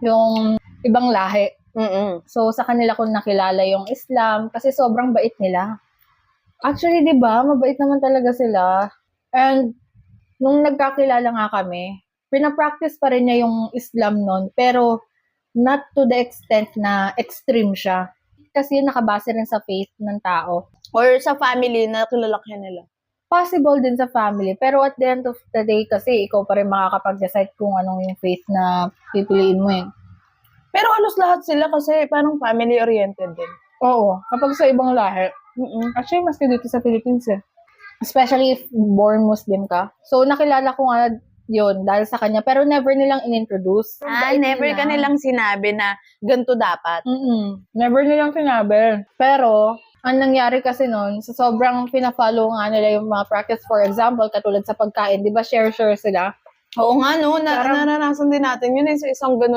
yung ibang lahi. Mm-mm. So, sa kanila ko nakilala yung Islam kasi sobrang bait nila. Actually, di ba? Mabait naman talaga sila. And, nung nagkakilala nga kami, pinapractice pa rin niya yung Islam nun, pero not to the extent na extreme siya. Kasi nakabase rin sa faith ng tao. Or sa family na kilalakyan nila. Possible din sa family, pero at the end of the day kasi ikaw pa rin makakapag-decide kung anong yung faith na pipiliin mo eh. Pero halos lahat sila kasi parang family-oriented din. Oo, kapag sa ibang lahi. Actually, maski dito sa Philippines eh. Especially if born Muslim ka. So, nakilala ko nga yun dahil sa kanya, pero never nilang in-introduce. Never ka nilang sinabi na ganito dapat. Never nilang sinabi. Pero, ang nangyari kasi nun, sa sobrang pina-follow nga nila yung mga practice, for example, katulad sa pagkain, di ba share sila? Oo nga, no? Naranasan din natin yun sa isang ganun.